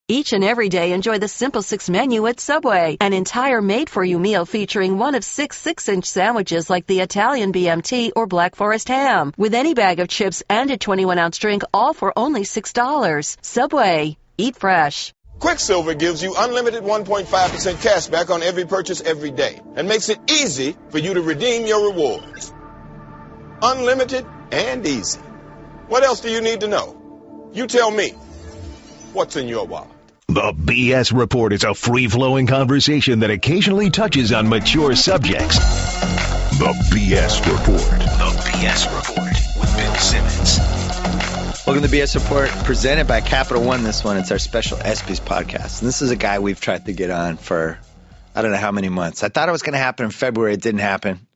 Each and every day, enjoy the Simple Six menu at Subway, an entire made-for-you meal featuring one of 6-inch sandwiches like the Italian BMT or Black Forest ham, with any bag of chips and a 21-ounce drink, all for only $6. Subway. Eat fresh. Quicksilver gives you unlimited 1.5% cash back on every purchase every day and makes it easy for you to redeem your rewards. Unlimited and easy. What else do you need to know? You tell me. What's in your wallet? The BS Report is a free-flowing conversation that occasionally touches on mature subjects. The BS Report. The BS Report with Bill Simmons. Welcome to the BS Report, presented by Capital One. This one, it's our special ESPYs podcast. And this is a guy we've tried to get on for, I don't know how many months. I thought it was going to happen in February. It didn't happen.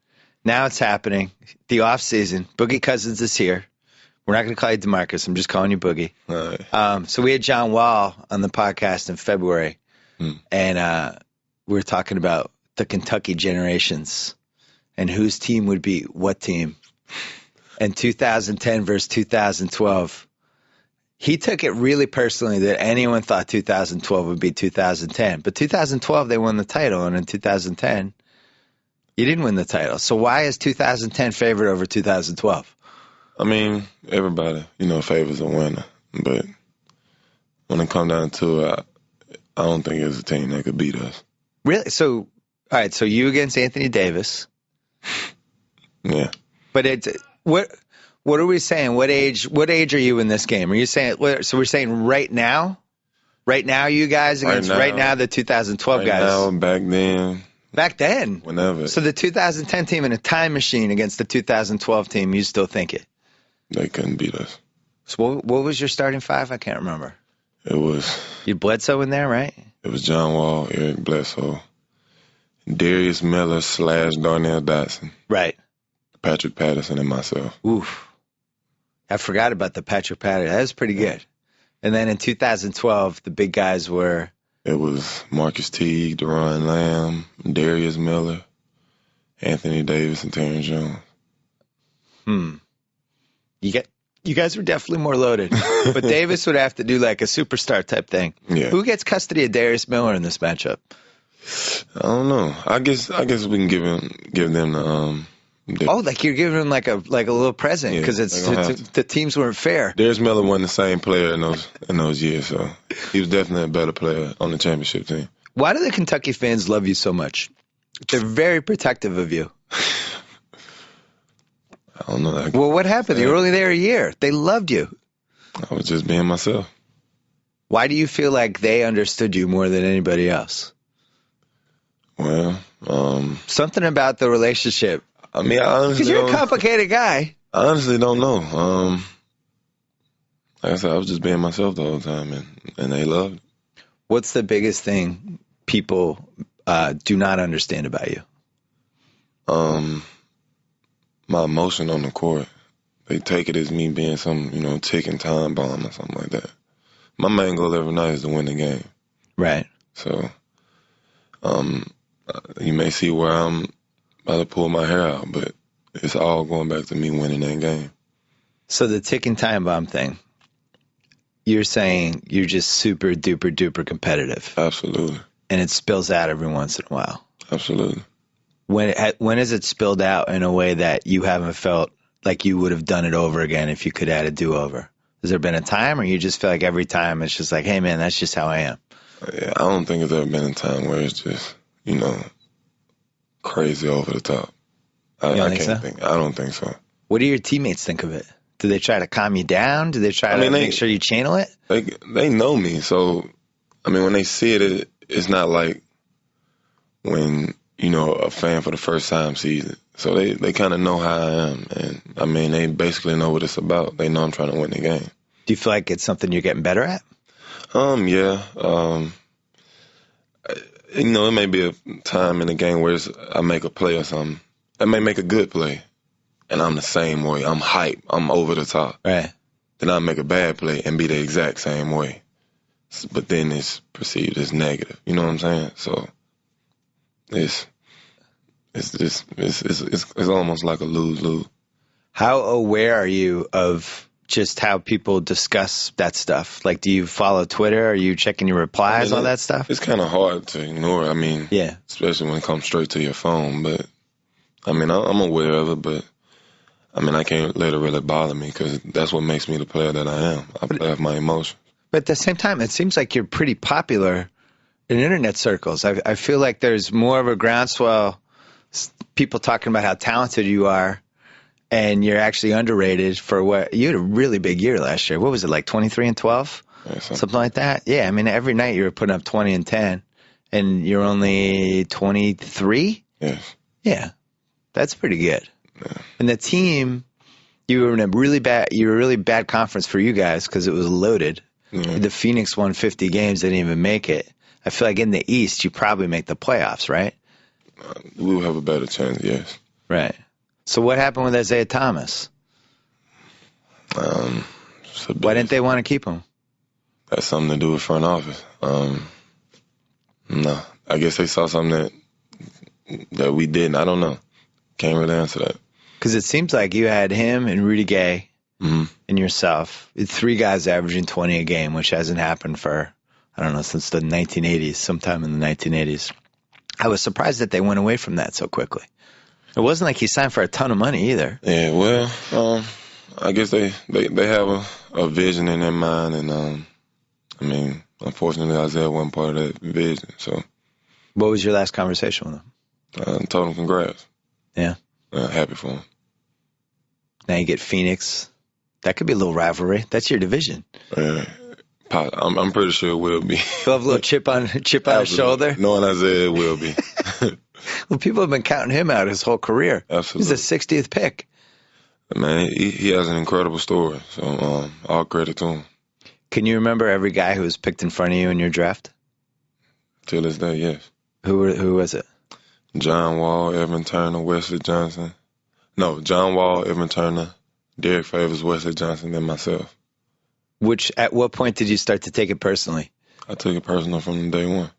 Now it's happening. The off season. Boogie Cousins is here. We're not going to call you Demarcus. I'm just calling you Boogie. Right. So we had John Wall on the podcast in February, and we were talking about the Kentucky generations and whose team would be what team. And 2010 versus 2012. He took it really personally that anyone thought 2012 would be 2010. But 2012, they won the title, and in 2010, you didn't win the title. So why is 2010 favored over 2012? I mean, everybody, favors a winner. But when it comes down to it, I don't think there's a team that could beat us. Really? So, all right, so you against Anthony Davis. Yeah. But what are we saying? What age are you in this game? Are you saying, so we're saying right now? Right now, you guys against right now the 2012 guys? Right now, back then. Back then? Whenever. So the 2010 team in a time machine against the 2012 team, you still think it? They couldn't beat us. So what was your starting five? I can't remember. It was... You Bledsoe in there, right? It was John Wall, Eric Bledsoe, Darius Miller / Darnell Dotson. Right. Patrick Patterson and myself. Oof. I forgot about the Patrick Patterson. That was pretty good. And then in 2012, the big guys were... It was Marcus Teague, Deron Lamb, Darius Miller, Anthony Davis, and Terrence Jones. You guys were definitely more loaded. But Davis would have to do like a superstar type thing. Yeah. Who gets custody of Darius Miller in this matchup? I don't know. I guess we can give them the like you're giving him like a little present because the teams weren't fair. Darius Miller wasn't the same player in those years, so he was definitely a better player on the championship team. Why do the Kentucky fans love you so much? They're very protective of you. I don't know. Well, what happened? You were only there a year. They loved you. I was just being myself. Why do you feel like they understood you more than anybody else? Well, something about the relationship. I mean, because you're a complicated guy. I honestly don't know. Like I said, I was just being myself the whole time, and they loved it. What's the biggest thing people do not understand about you? My emotion on the court. They take it as me being some, ticking time bomb or something like that. My main goal every night is to win the game. Right. So, you may see where I'm about to pull my hair out, but it's all going back to me winning that game. So the ticking time bomb thing, you're saying you're just super duper duper competitive. Absolutely. And it spills out every once in a while. Absolutely. When has it spilled out in a way that you haven't felt like you would have done it over again if you could add a do-over? Has there been a time, or you just feel like every time it's just like, hey, man, that's just how I am? Yeah, I don't think there's ever been a time where it's just, crazy over the top. I don't think so. What do your teammates think of it? Do they try to calm you down? Do they try to make sure you channel it? They know me, so, when they see it, it's not like when... a fan for the first time sees it. So they kind of know how I am. And, they basically know what it's about. They know I'm trying to win the game. Do you feel like it's something you're getting better at? Yeah. It may be a time in the game where I make a play or something. I may make a good play, and I'm the same way. I'm hype. I'm over the top. Right. Then I make a bad play and be the exact same way. But then it's perceived as negative. You know what I'm saying? So... It's almost like a lose-lose. How aware are you of just how people discuss that stuff? Like, do you follow Twitter? Are you checking your replies, all that stuff? It's kind of hard to ignore. I mean, especially when it comes straight to your phone. But, I mean, I'm aware of it, but, I mean, I can't let it really bother me because that's what makes me the player that I am. I play off my emotions. But at the same time, it seems like you're pretty popular in internet circles. I feel like there's more of a groundswell, people talking about how talented you are, and you're actually underrated for what you had a really big year last year. What was it, like 23 and 12? Yeah, something like that? Yeah, I mean, every night you were putting up 20 and 10, and you're only 23? Yes. Yeah, that's pretty good. Yeah. And the team, you were in a really bad conference for you guys because it was loaded. Yeah. The Phoenix won 50 games, they didn't even make it. I feel like in the East, you probably make the playoffs, right? We will have a better chance, yes. Right. So what happened with Isaiah Thomas? Why didn't they want to keep him? That's something to do with front office. No, I guess they saw something that we didn't. I don't know. Can't really answer that. Because it seems like you had him and Rudy Gay and yourself. 3 guys averaging 20 a game, which hasn't happened for, I don't know, since the 1980s, sometime in the 1980s. I was surprised that they went away from that so quickly. It wasn't like he signed for a ton of money either. Yeah, well, I guess they have a vision in their mind, and I mean, unfortunately, Isaiah wasn't part of that vision. So, what was your last conversation with him? Told him congrats. Yeah, happy for him. Now you get Phoenix. That could be a little rivalry. That's your division. I'm pretty sure it will be. He'll have a little chip on his shoulder. Knowing Isaiah, it will be. Well, people have been counting him out his whole career. Absolutely. He's the 60th pick. Man, he has an incredible story. So all credit to him. Can you remember every guy who was picked in front of you in your draft? Till this day, yes. Who was it? John Wall, Evan Turner, Wesley Johnson. No, John Wall, Evan Turner, Derek Favors, Wesley Johnson, and myself. At what point did you start to take it personally? I took it personal from day one.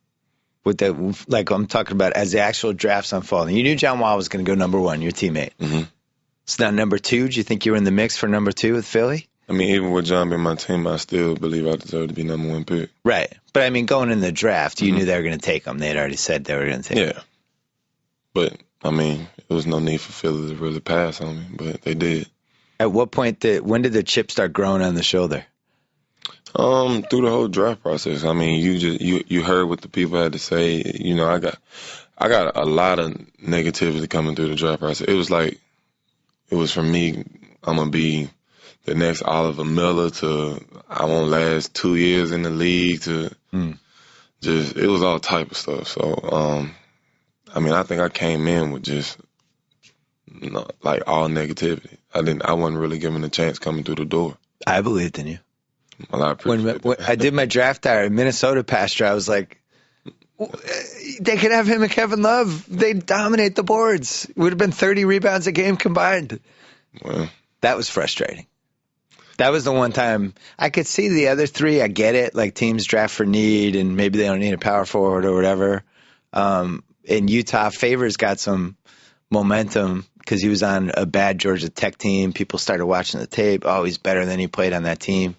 I'm talking about as the actual draft's unfolding. You knew John Wall was going to go number 1, your teammate. Mm-hmm. So now number 2, do you think you were in the mix for number 2 with Philly? I mean, even with John being my team, I still believe I deserve to be number 1 pick. Right. But I mean, going in the draft, you knew they were going to take him. They had already said they were going to take him. Yeah. But, I mean, there was no need for Philly to really pass on me, but they did. At what point when did the chip start growing on the shoulder? Through the whole draft process. I mean, you heard what the people had to say. You know, I got a lot of negativity coming through the draft process. It was from me, I'm gonna be the next Oliver Miller to I won't last 2 years in the league to just it was all type of stuff. So I mean, I think I came in with just like all negativity. I wasn't really given a chance coming through the door. I believed in you. Well, I appreciate when I did my draft hour in Minnesota pasture, I was like, they could have him and Kevin Love. They'd dominate the boards. It would have been 30 rebounds a game combined. Well, that was frustrating. That was the one time I could see the other 3. I get it. Like teams draft for need and maybe they don't need a power forward or whatever. In Utah, Favors got some momentum because he was on a bad Georgia Tech team. People started watching the tape. Oh, he's better than he played on that team.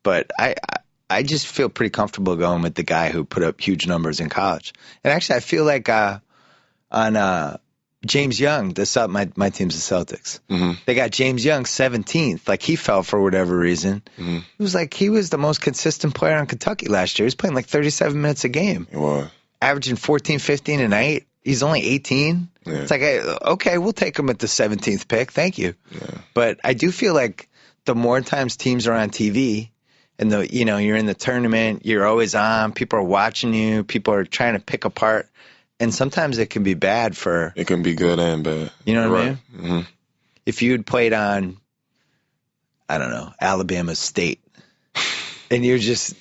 But I just feel pretty comfortable going with the guy who put up huge numbers in college. And actually, I feel like on James Young, my team's the Celtics. They got James Young 17th. Like he fell for whatever reason. It was like he was the most consistent player on Kentucky last year. He was playing like 37 minutes a game. He was. Averaging 14, 15 a night. He's only 18. Yeah. It's like, okay, we'll take him at the 17th pick. Thank you. Yeah. But I do feel like the more times teams are on TV and you're in the tournament, you're always on, people are watching you, people are trying to pick apart. And sometimes it can be bad for. It can be good and bad. You know what I mean? Mm-hmm. If you had played on, I don't know, Alabama State and you just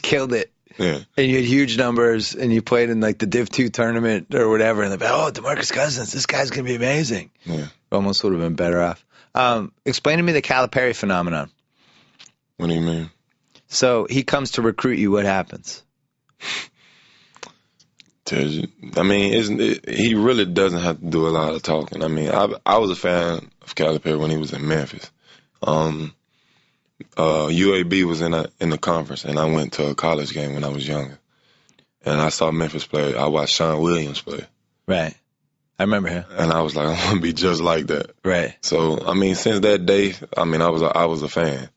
killed it. Yeah. And you had huge numbers, and you played in like the Div 2 tournament or whatever, and they're like, Demarcus Cousins, this guy's going to be amazing. Yeah. Almost would have been better off. Explain to me the Calipari phenomenon. What do you mean? So he comes to recruit you. What happens? I mean, he really doesn't have to do a lot of talking. I mean, I was a fan of Calipari when he was in Memphis. UAB was in the conference, and I went to a college game when I was younger. And I saw Memphis play. I watched Sean Williams play. Right. I remember him. And I was like, I want to be just like that. Right. So, I mean, since that day, I mean, I was a fan.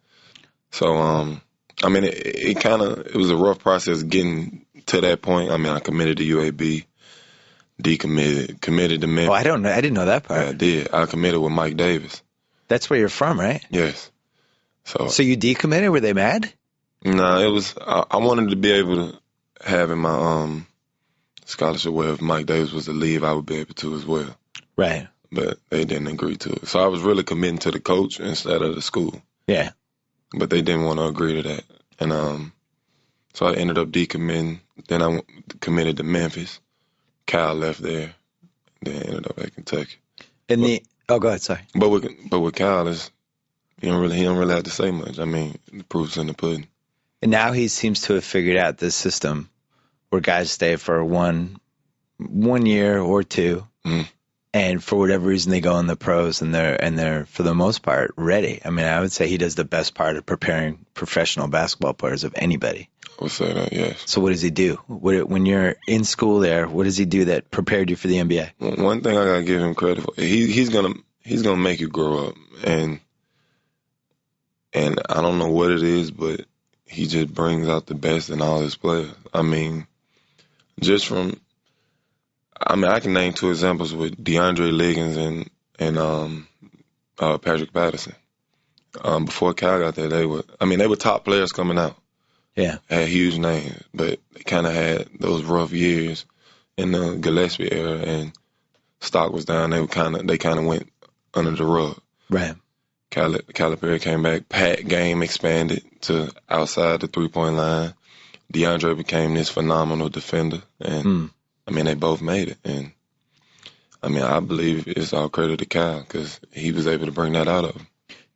So, I mean, it was a rough process getting to that point. I mean, I committed to UAB, decommitted, committed to Memphis. Oh, I didn't know that part. Yeah, I did. I committed with Mike Davis. That's where you're from, right? Yes. So you decommitted? Were they mad? No, it was. I wanted to be able to have in my scholarship where if Mike Davis was to leave, I would be able to as well. Right. But they didn't agree to it. So I was really committing to the coach instead of the school. Yeah. But they didn't want to agree to that. And so I ended up decommitting. Then I committed to Memphis. Cal left there. Then ended up at Kentucky. Go ahead, sorry. But with Cal, he don't really have to say much. I mean, the proof's in the pudding. And now he seems to have figured out this system where guys stay for one year or two, and for whatever reason they go in the pros, and they're for the most part ready. I mean, I would say he does the best part of preparing professional basketball players of anybody. I would say that, yes. So what does he do? When you're in school there, what does he do that prepared you for the NBA? One thing I gotta give him credit for, he's gonna make you grow up, and I don't know what it is, but he just brings out the best in all his players. I mean, I can name two examples with DeAndre Liggins and Patrick Patterson. Before Cal got there, they were top players coming out. Yeah. Had huge names, but they kind of had those rough years in the Gillespie era, and stock was down. They kind of went under the rug. Right. Calipari came back. Pat game expanded to outside the three-point line. DeAndre became this phenomenal defender, and I mean, they both made it. And I mean, I believe it's all credit to Cal because he was able to bring that out of him.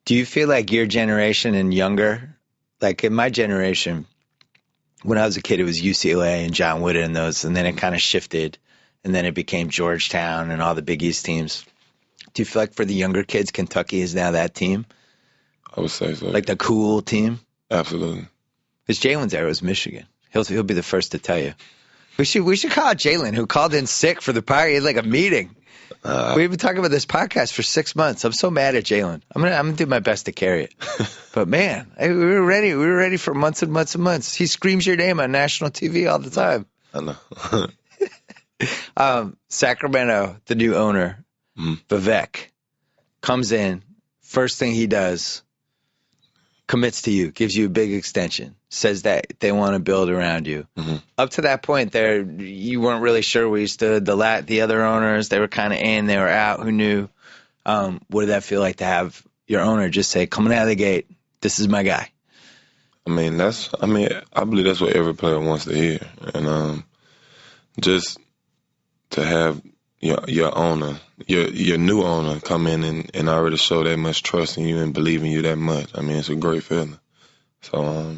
Do you feel like your generation and younger, like in my generation, when I was a kid, it was UCLA and John Wooden and those, and then it kind of shifted, and then it became Georgetown and all the Big East teams. Do you feel like for the younger kids, Kentucky is now that team? I would say so. Like the cool team? Absolutely. Because Jalen's era was Michigan. He'll be the first to tell you. We should call out Jalen, who called in sick for the party. He had like a meeting. We've been talking about this podcast for 6 months. I'm so mad at Jalen. I'm gonna do my best to carry it. But man, we were ready. We were ready for months and months and months. He screams your name on national TV all the time. I know. Sacramento, the new owner, Vivek, comes in. First thing he does, commits to you, gives you a big extension, says that they want to build around you. Up to that point, you weren't really sure where you stood. The other owners, they were kind of in, they were out. Who knew? What did that feel like to have your owner just say, coming out of the gate, this is my guy? I believe that's what every player wants to hear. And just to have your owner, your new owner come in and already show that much trust in you and believe in you that much. I mean, it's a great feeling. So,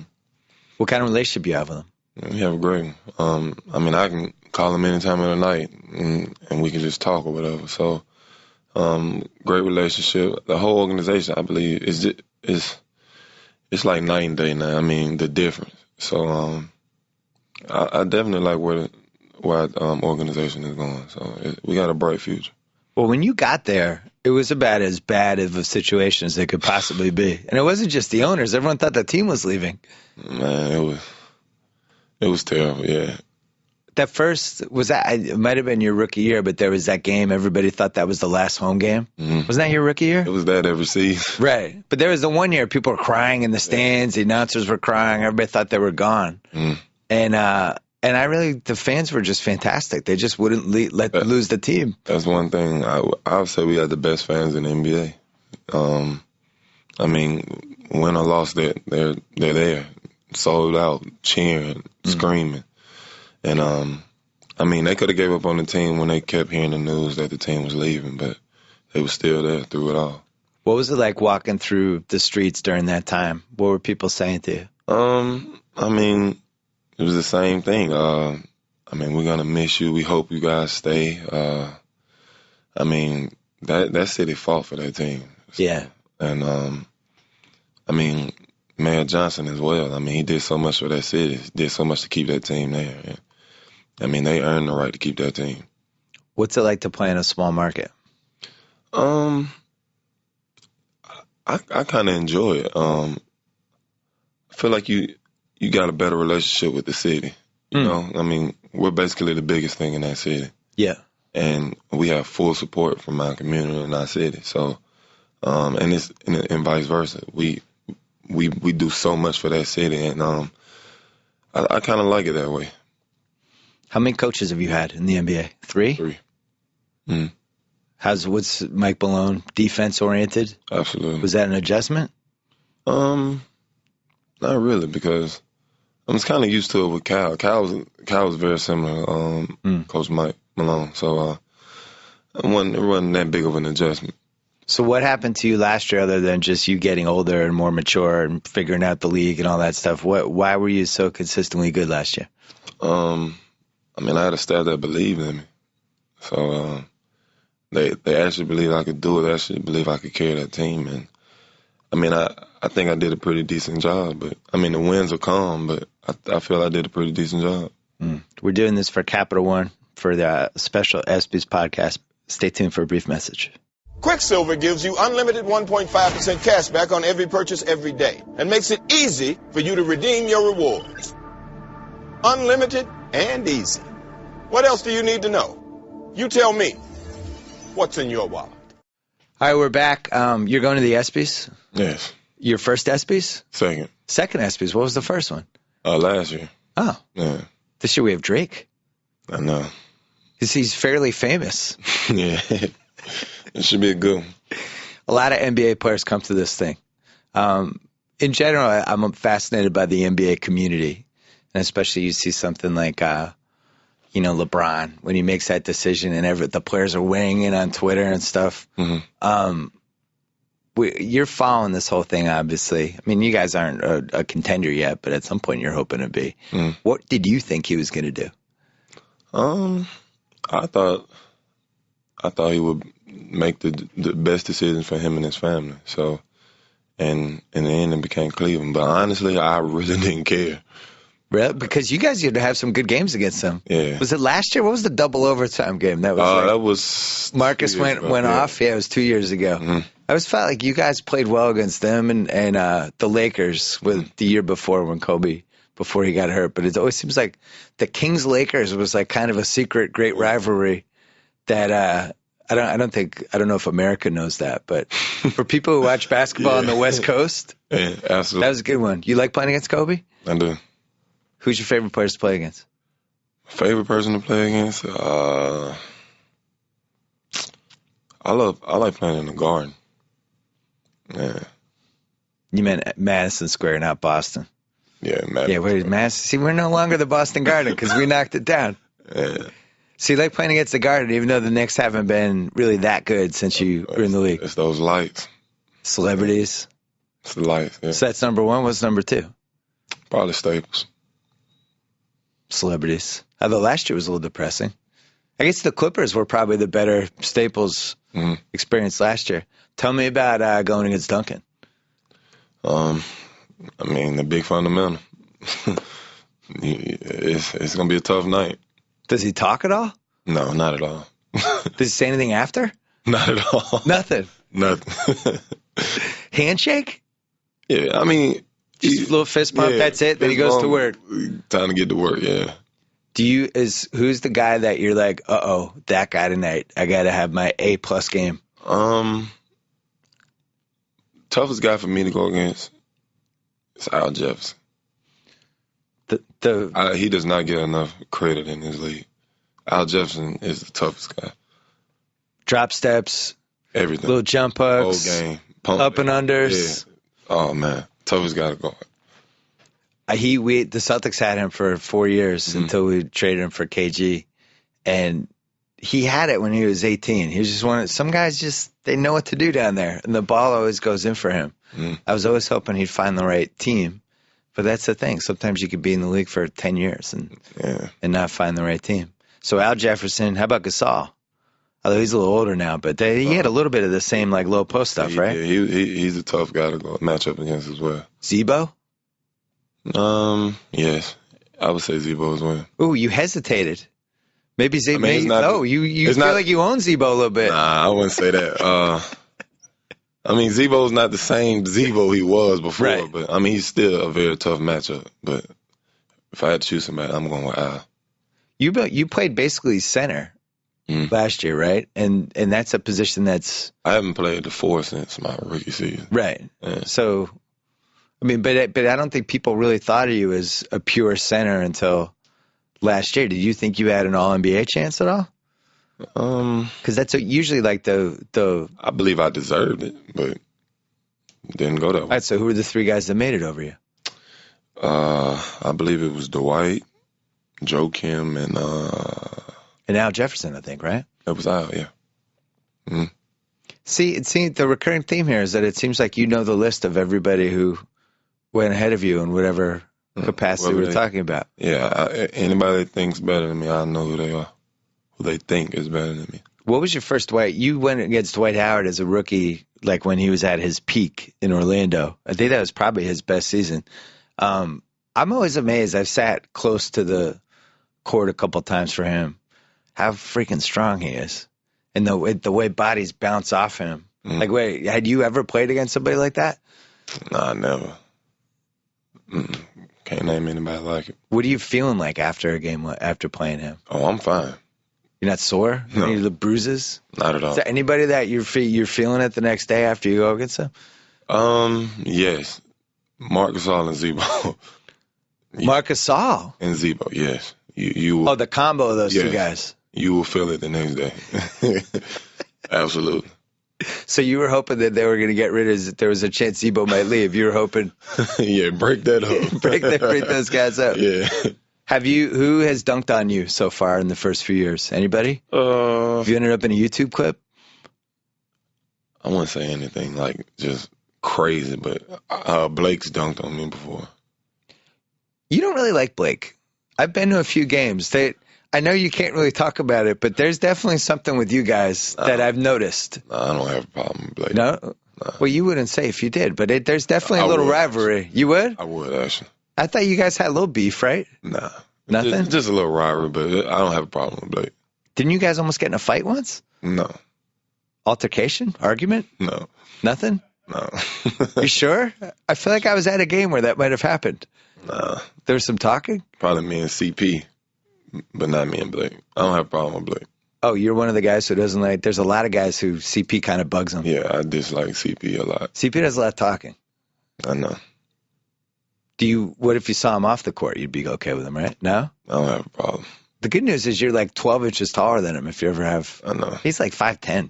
what kind of relationship you have with him? We have a great one. I can call him any time of the night and we can just talk or whatever. So, great relationship. The whole organization, I believe, it's like night and day now. I mean, the difference. So, I definitely like where organization is going. So we got a bright future. Well, when you got there, it was about as bad of a situation as it could possibly be. And it wasn't just the owners. Everyone thought the team was leaving. Man, it was terrible, yeah. That first, it might have been your rookie year, but there was that game. Everybody thought that was the last home game. Wasn't that your rookie year? It was that every season. Right. But there was the one year people were crying in the stands. The announcers were crying. Everybody thought they were gone. And the fans were just fantastic. They just wouldn't lose the team. That's one thing. I would say we had the best fans in the NBA. Win or loss, they're there, sold out, cheering, screaming. And, they could have gave up on the team when they kept hearing the news that the team was leaving, but they were still there through it all. What was it like walking through the streets during that time? What were people saying to you? It was the same thing. We're going to miss you. We hope you guys stay. That city fought for that team. So, yeah. And, Mayor Johnson as well. I mean, he did so much for that city. He did so much to keep that team there. And, I mean, they earned the right to keep that team. What's it like to play in a small market? I kind of enjoy it. I feel like you got a better relationship with the city. You know, I mean, we're basically the biggest thing in that city. Yeah. And we have full support from our community and our city. So, and vice versa. We do so much for that city, and I kind of like it that way. How many coaches have you had in the NBA? 3? 3. Mm-hmm. What's Mike Malone defense oriented? Absolutely. Was that an adjustment? Not really, because I was kind of used to it with Cal. Cal was very similar, Coach Mike Malone. So it wasn't that big of an adjustment. So what happened to you last year other than just you getting older and more mature and figuring out the league and all that stuff? Why were you so consistently good last year? I mean, I had a staff that believed in me. So they actually believed I could do it. They actually believed I could carry that team. And, I mean, I think I did a pretty decent job. But, I mean, the wins will come, but I feel I did a pretty decent job. We're doing this for Capital One for the special ESPYs podcast. Stay tuned for a brief message. Quicksilver gives you unlimited 1.5% cash back on every purchase every day and makes it easy for you to redeem your rewards. Unlimited and easy. What else do you need to know? You tell me. What's in your wallet? All right, we're back. You're going to the ESPYs? Yes. Your first ESPYs? Second. Second ESPYs. What was the first one? Last year. Oh. Yeah. This year we have Drake. I know. He's fairly famous. Yeah. It should be a good one. A lot of NBA players come to this thing. In general, I'm fascinated by the NBA community, and especially you see something like, LeBron when he makes that decision, and the players are weighing in on Twitter and stuff. Mm-hmm. You're following this whole thing, obviously. I mean, you guys aren't a contender yet, but at some point you're hoping to be. Mm. What did you think he was going to do? I thought he would make the best decisions for him and his family. So, and in the end, it became Cleveland. But honestly, I really didn't care. Really? Because you guys used to have some good games against them. Yeah. Was it last year? What was the double overtime game? That was Marcus went off. Yeah, it was 2 years ago. Mm-hmm. I always felt like you guys played well against them and the Lakers with the year before when Kobe, before he got hurt. But it always seems like the Kings-Lakers was like kind of a secret great rivalry that I don't know if America knows that, but for people who watch basketball on the West Coast, yeah, absolutely. That was a good one. You like playing against Kobe? I do. Who's your favorite player to play against? Favorite person to play against? I like playing in the Garden. Yeah. You meant Madison Square, not Boston. Yeah, Madison. Yeah, Madison. See, we're no longer the Boston Garden because we knocked it down. Yeah. So you like playing against the Garden, even though the Knicks haven't been really that good since you were in the league. It's those lights. Celebrities. It's the lights, yeah. So that's number one. What's number two? Probably Staples. Celebrities. Although last year was a little depressing. I guess the Clippers were probably the better Staples experience last year. Tell me about going against Duncan. I mean, the big fundamental. It's going to be a tough night. Does he talk at all? No, not at all. Does he say anything after? Not at all. Nothing? Nothing. Handshake? Yeah, I mean... Just a little fist bump, that's it? Then he goes to work? Time to get to work, yeah. Who's the guy that you're like, that guy tonight, I got to have my A-plus game? Toughest guy for me to go against is Al Jefferson. He does not get enough credit in his league. Al Jefferson is the toughest guy. Drop steps, everything, little jump hooks, whole game, up and unders. Yeah. Oh man, toughest guy to guard. The Celtics had him for 4 years until we traded him for KG, and he had it when he was 18. He was just some guys they know what to do down there, and the ball always goes in for him. I was always hoping he'd find the right team. But that's the thing. Sometimes you could be in the league for 10 years and not find the right team. So Al Jefferson, how about Gasol? Although he's a little older now, but he had a little bit of the same like low post stuff, right? Yeah, he's a tough guy to go match up against as well. Zebo? Yes, I would say Zebo as well. Ooh, you hesitated. Maybe Zebo. You feel like you own Zebo a little bit. Nah, I wouldn't say that. I mean, Zebo's not the same Zebo he was before, right. But I mean, he's still a very tough matchup. But if I had to choose somebody, I'm going with Al. You played basically center last year, right? And that's a position that's... I haven't played the 4 since my rookie season. Right. Yeah. So, I mean, but I don't think people really thought of you as a pure center until last year. Did you think you had an All-NBA chance at all? Because that's usually like the... I believe I deserved it, but didn't go that way. All right, so who were the 3 guys that made it over you? I believe it was Dwight, Joe Kim, and Al Jefferson, I think, right? It was Al, yeah. Mm-hmm. See, the recurring theme here is that it seems like you know the list of everybody who went ahead of you in whatever capacity we're talking about. Yeah, anybody that thinks better than me, I know who they are. Who they think is better than me. What was your first Dwight? You went against Dwight Howard as a rookie, like when he was at his peak in Orlando. I think that was probably his best season. I'm always amazed. I've sat close to the court a couple times for him. How freaking strong he is, and the way bodies bounce off him. Like, wait, had you ever played against somebody like that? Nah, never. Can't name anybody like it. What are you feeling like after a game after playing him? Oh, I'm fine. You're not sore? No. Any of the bruises? Not at all. Is there anybody that you're feeling it the next day after you go against them? Yes. Marc Gasol and Zebo. Marc Gasol and Zebo, yes. You will, the combo of those two guys. You will feel it the next day. Absolutely. So you were hoping that they were going to get rid of, there was a chance Zebo might leave. You were hoping. Yeah, break that up. break those guys up. Yeah. Who has dunked on you so far in the first few years? Anybody? Have you ended up in a YouTube clip? I wouldn't say anything like just crazy, but Blake's dunked on me before. You don't really like Blake. I've been to a few games. I know you can't really talk about it, but there's definitely something with you guys that I've noticed. No, I don't have a problem with Blake. No? Well, you wouldn't say if you did, but there's definitely a little rivalry. Actually. You would? I would, actually. I thought you guys had a little beef, right? Nah. Nothing? Just a little rivalry, but I don't have a problem with Blake. Didn't you guys almost get in a fight once? No. Altercation? Argument? No. Nothing? No. You sure? I feel like I was at a game where that might have happened. Nah. There was some talking? Probably me and CP, but not me and Blake. I don't have a problem with Blake. Oh, you're one of the guys who doesn't like, there's a lot of guys who CP kind of bugs them. Yeah, I dislike CP a lot. CP does a lot of talking. I know. What if you saw him off the court? You'd be okay with him, right? No? I don't have a problem. The good news is you're like 12 inches taller than him if you ever have. I know. He's like 5'10".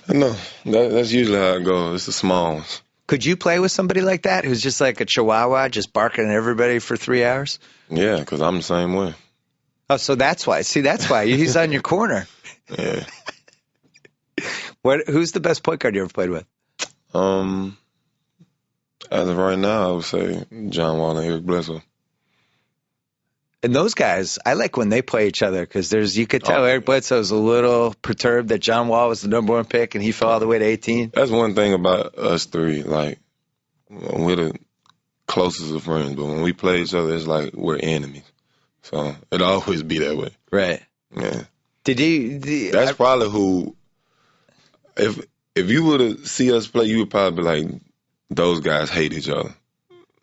I know. That's usually how it goes. It's the small ones. Could you play with somebody like that who's just like a chihuahua, just barking at everybody for 3 hours? Yeah, because I'm the same way. Oh, so that's why. See, that's why. He's on your corner. Yeah. Who's the best point guard you ever played with? As of right now, I would say John Wall and Eric Bledsoe. And those guys, I like when they play each other because you could tell Eric Bledsoe's a little perturbed that John Wall was the number 1 pick and he fell all the way to 18. That's one thing about us three. Like, we're the closest of friends, but when we play each other, it's like we're enemies. So it'll always be that way. Right. Yeah. That's probably who. If you were to see us play, you would probably be like, those guys hate each other.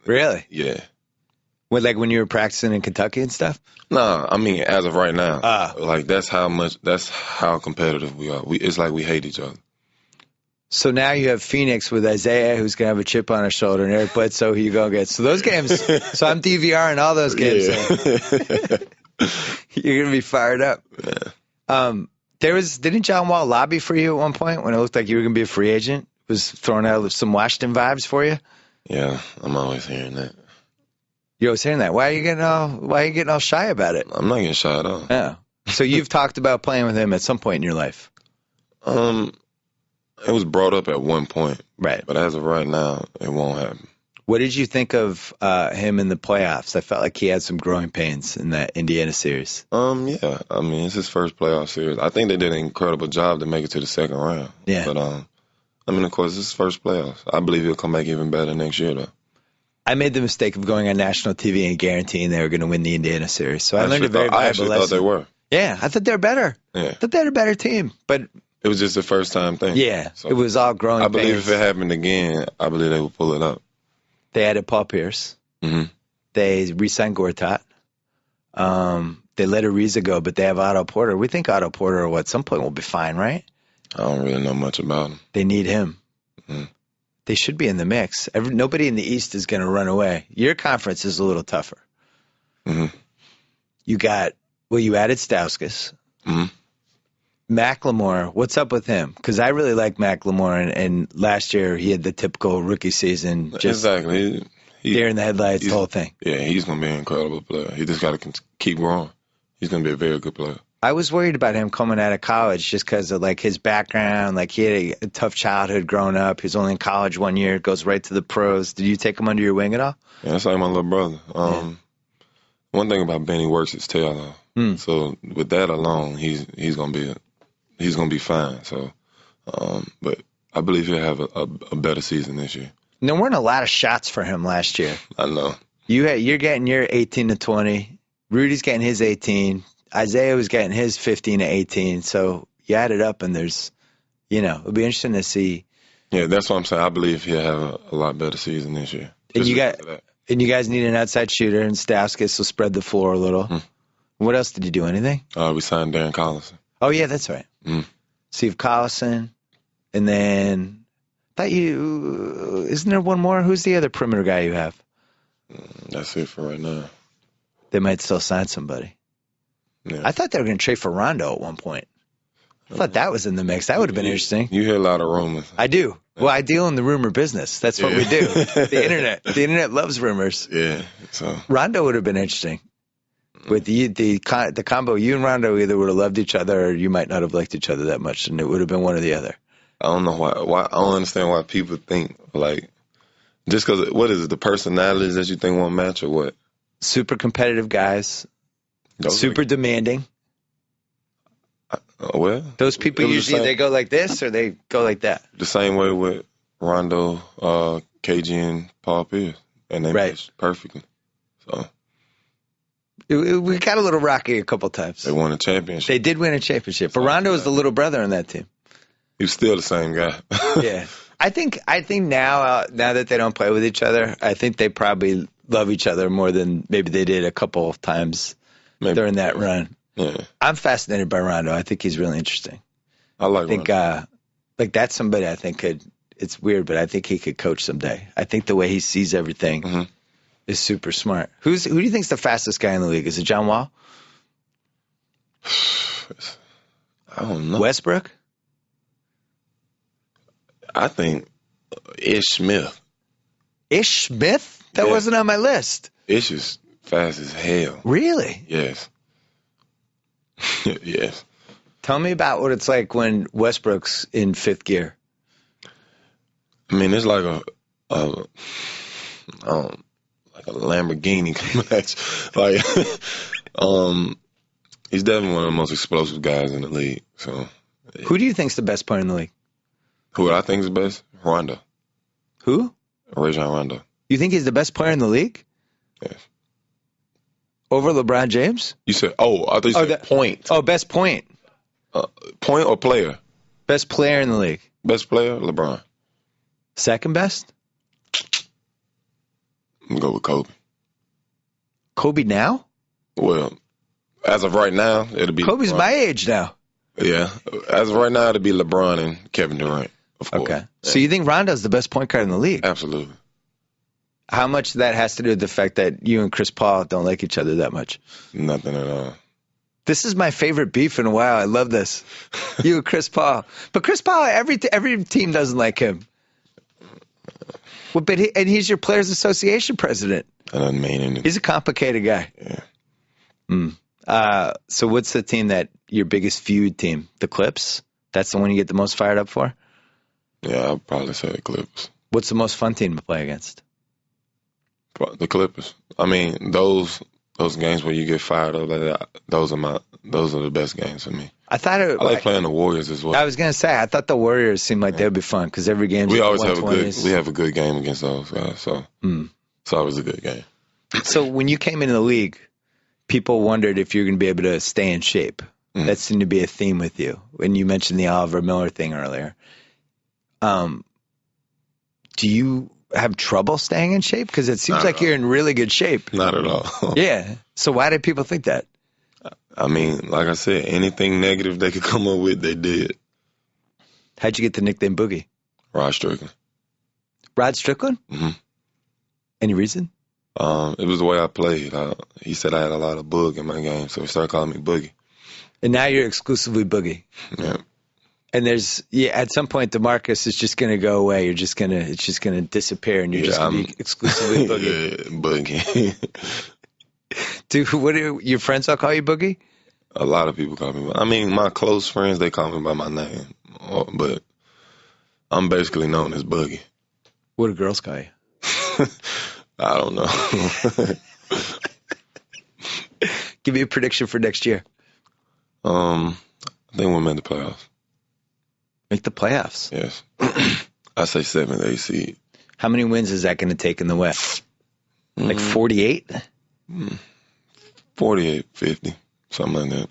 Really? Yeah. Like when you were practicing in Kentucky and stuff? No, I mean as of right now. Like that's how competitive we are. It's like we hate each other. So now you have Phoenix with Isaiah, who's gonna have a chip on his shoulder, and Eric Bledsoe, who you go get. So those games. So I'm DVRing all those games. Yeah. You're gonna be fired up. Yeah. Didn't John Wall lobby for you at one point when it looked like you were gonna be a free agent? Was throwing out some Washington vibes for you? Yeah, I'm always hearing that. You're always hearing that. Why are you getting all shy about it? I'm not getting shy at all. Yeah. So you've talked about playing with him at some point in your life. It was brought up at one point. Right. But as of right now, it won't happen. What did you think of him in the playoffs? I felt like he had some growing pains in that Indiana series. Yeah. I mean, it's his first playoff series. I think they did an incredible job to make it to the second round. Yeah. But, I mean, of course, it's his first playoffs. I believe he'll come back even better next year, though. I made the mistake of going on national TV and guaranteeing they were going to win the Indiana series. So I learned a very I valuable actually lesson. thought they were. Yeah, I thought they were better. Yeah. I thought they had a better team. But it was just a first-time thing. Yeah, so it was all growing I believe pains. if it happened again, I believe they would pull it up. They added Paul Pierce. Mm-hmm. They re-signed Gortat. They let Ariza go, but they have Otto Porter. We think Otto Porter at some point will be fine, right? I don't really know much about him. They need him. Mm-hmm. They should be in the mix. Nobody in the East is going to run away. Your conference is a little tougher. Mm-hmm. You added Stauskas. Mm-hmm. Macklemore, what's up with him? Because I really like Macklemore, and last year he had the typical rookie season. Just exactly. deer in the headlights, the whole thing. Yeah, he's going to be an incredible player. He just got to keep growing. He's going to be a very good player. I was worried about him coming out of college just because of like his background. Like he had a tough childhood growing up. He was only in college 1 year, goes right to the pros. Did you take him under your wing at all? Yeah, that's like my little brother. One thing about Ben, he works his tail off. So with that alone, he's going to be fine. So, but I believe he'll have a better season this year. There weren't a lot of shots for him last year. I know. You're getting your 18 to 20. Rudy's getting his 18. Isaiah was getting his 15 to 18. So you add it up, and there's, it'll be interesting to see. Yeah, that's what I'm saying. I believe he'll have a lot better season this year. And you guys need an outside shooter, and Stauskas will spread the floor a little. What else did you do? Anything? We signed Darren Collison. Oh, yeah, that's right. Steve Collison. And then, isn't there one more? Who's the other perimeter guy you have? That's it for right now. They might still sign somebody. Yeah. I thought they were going to trade for Rondo at one point. I thought that was in the mix. That would have been interesting. You hear a lot of rumors. I do. Well, I deal in the rumor business. That's what we do. The internet loves rumors. Yeah. So Rondo would have been interesting. With the combo, you and Rondo either would have loved each other, or you might not have liked each other that much, and it would have been one or the other. I don't know why. I don't understand why people think like just because. What is it? The personalities that you think won't match, or what? Super competitive guys. Super demanding. Well, those people usually they go like this or they go like that. The same way with Rondo, KG, and Paul Pierce, and they match perfectly. So we got a little rocky a couple times. They won a championship. They did win a championship, but Rondo was the little brother on that team. He was still the same guy. Yeah, I think now that they don't play with each other, I think they probably love each other more than maybe they did a couple of times. During that run. Yeah. I'm fascinated by Rondo. I think he's really interesting. I think Rondo. Like that's somebody I think it's weird, but I think he could coach someday. I think the way he sees everything is super smart. Who do you think's the fastest guy in the league? Is it John Wall? I don't know. Westbrook? I think Ish Smith. Ish Smith? That wasn't on my list. Ish is fast as hell. Really? Yes. Yes. Tell me about what it's like when Westbrook's in fifth gear. I mean, it's like a Lamborghini match. Like, he's definitely one of the most explosive guys in the league. So, yeah. Who do you think's the best player in the league? Who I think is the best? Rondo. Who? Rajon Rondo. You think he's the best player in the league? Yes. Over LeBron James? You said, I thought you said point. Oh, best point. Point or player? Best player in the league. Best player, LeBron. Second best? I'm going to go with Kobe. Kobe now? Well, as of right now, it'll be Kobe's LeBron. my age now. Yeah. As of right now, it'll be LeBron and Kevin Durant, of course. Okay. Yeah. So you think Rondo's the best point guard in the league? Absolutely. How much of that has to do with the fact that you and Chris Paul don't like each other that much? Nothing at all. This is my favorite beef in a while. I love this. You and Chris Paul. But Chris Paul, every team doesn't like him. Well, but he's your Players Association president. That doesn't mean anything. He's a complicated guy. Yeah. So what's the team your biggest feud team? The Clips? That's the one you get the most fired up for? Yeah, I'll probably say the Clips. What's the most fun team to play against? The Clippers. I mean, those games where you get fired up like that, those are the best games for me. I like playing the Warriors as well. I was gonna say I thought the Warriors seemed like they would be fun because every game we always have a good game against those guys. So it's always a good game. So when you came into the league, people wondered if you're going to be able to stay in shape. That seemed to be a theme with you. When you mentioned the Oliver Miller thing earlier, do you have trouble staying in shape? Because it seems like you're in really good shape. Not at all. Yeah. So why did people think that? I mean, like I said, anything negative they could come up with, they did. How'd you get the nickname Boogie? Rod Strickland. Rod Strickland? Mm-hmm. Any reason? It was the way I played. He said I had a lot of boog in my game, so he started calling me Boogie. And now you're exclusively Boogie. Yeah. And at some point, Demarcus is just going to go away. It's just going to disappear, and you're just going to be exclusively Boogie. Yeah, Boogie. Dude, what do your friends all call you Boogie? A lot of people call me. I mean, my close friends, they call me by my name, but I'm basically known as Boogie. What do girls call you? I don't know. Give me a prediction for next year. I think we'll make the playoffs. Make the playoffs? Yes. I say 7th, 8th seed. How many wins is that going to take in the West? Like 48? 48, 50, something like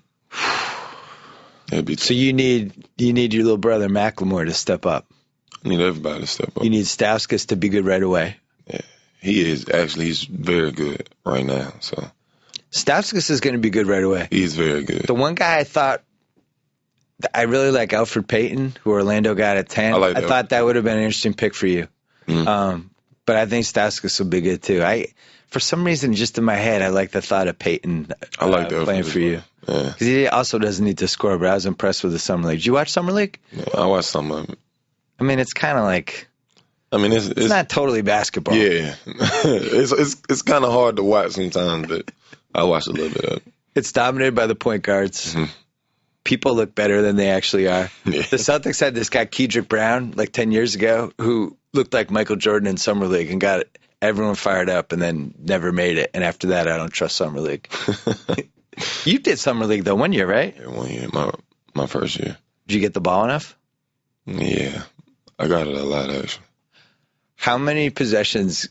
that. So you need your little brother Macklemore to step up. I need everybody to step up. You need Stauskas to be good right away. Yeah, he is. Actually, he's very good right now. So Stauskas is going to be good right away. He's very good. The one guy I really like Alfred Payton, who Orlando got at 10. I thought that would have been an interesting pick for you. But I think Stauskas will be good too. For some reason, just in my head, I like the thought of Peyton playing for you. Because he also doesn't need to score, but I was impressed with the Summer League. Did you watch Summer League? Yeah, I watched some of it. I mean, it's kind of like... I mean, it's not totally basketball. Yeah. it's kind of hard to watch sometimes, but I watch a little bit of it. It's dominated by the point guards. Mm-hmm. People look better than they actually are. Yeah. The Celtics had this guy, Kedrick Brown, like 10 years ago, who looked like Michael Jordan in Summer League and got everyone fired up and then never made it. And after that, I don't trust Summer League. You did Summer League, though, 1 year, right? Yeah, 1 year, my first year. Did you get the ball enough? Yeah, I got it a lot, actually. How many possessions,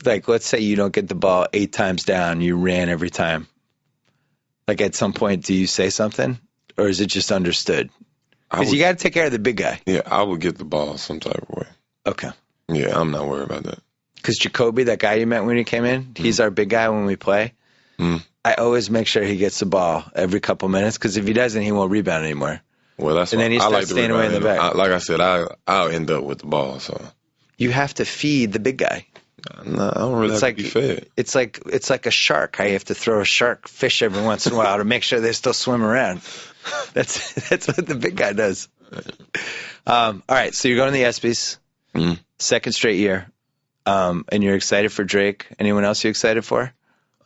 like let's say you don't get the ball 8 times down, you ran every time. Like at some point, do you say something? Or is it just understood? Because you got to take care of the big guy. Yeah, I would get the ball some type of way. Okay. Yeah, I'm not worried about that. Because Jacoby, that guy you met when he came in, he's our big guy when we play. I always make sure he gets the ball every couple minutes because if he doesn't, he won't rebound anymore. Well, that's and then he starts staying away in the back. Like I said, I'll end up with the ball. So you have to feed the big guy. No, I don't really have to be fed. It's like a shark. How you have to throw a shark fish every once in a while to make sure they still swim around. That's what the big guy does. All right, so you're going to the ESPYs, second straight year, and you're excited for Drake. Anyone else you excited for?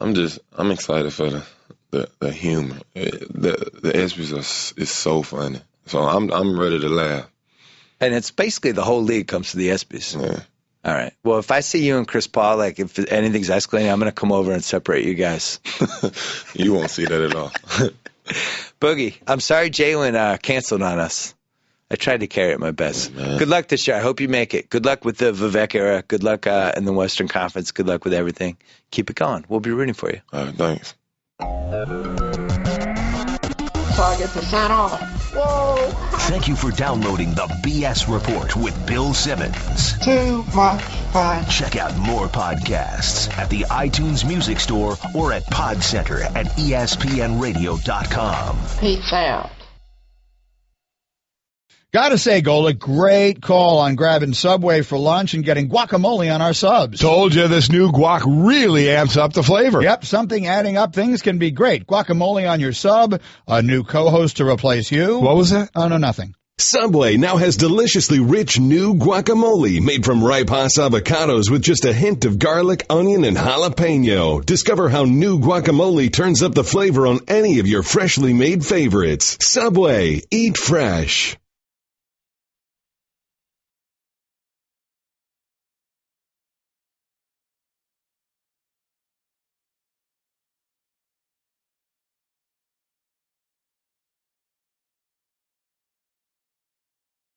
I'm excited for the humor. The ESPYs is so funny, so I'm ready to laugh. And it's basically the whole league comes to the ESPYs. Yeah. All right. Well, if I see you and Chris Paul, like if anything's escalating, I'm going to come over and separate you guys. You won't see that at all. Boogie, I'm sorry Jalen canceled on us. I tried to carry it my best. Good luck this year. I hope you make it. Good luck with the Vivek era. Good luck in the Western Conference. Good luck with everything. Keep it going. We'll be rooting for you. All right, thanks. So I get to sign off. Whoa. Thank you for downloading the BS Report with Bill Simmons. Too much fun. Check out more podcasts at the iTunes Music Store or at Podcenter at ESPNradio.com. Peace out. Gotta say, Golick, great call on grabbing Subway for lunch and getting guacamole on our subs. Told you this new guac really amps up the flavor. Yep, something adding up things can be great. Guacamole on your sub, a new co-host to replace you. What was that? Oh, no, nothing. Subway now has deliciously rich new guacamole made from ripe Hass avocados with just a hint of garlic, onion, and jalapeno. Discover how new guacamole turns up the flavor on any of your freshly made favorites. Subway, eat fresh.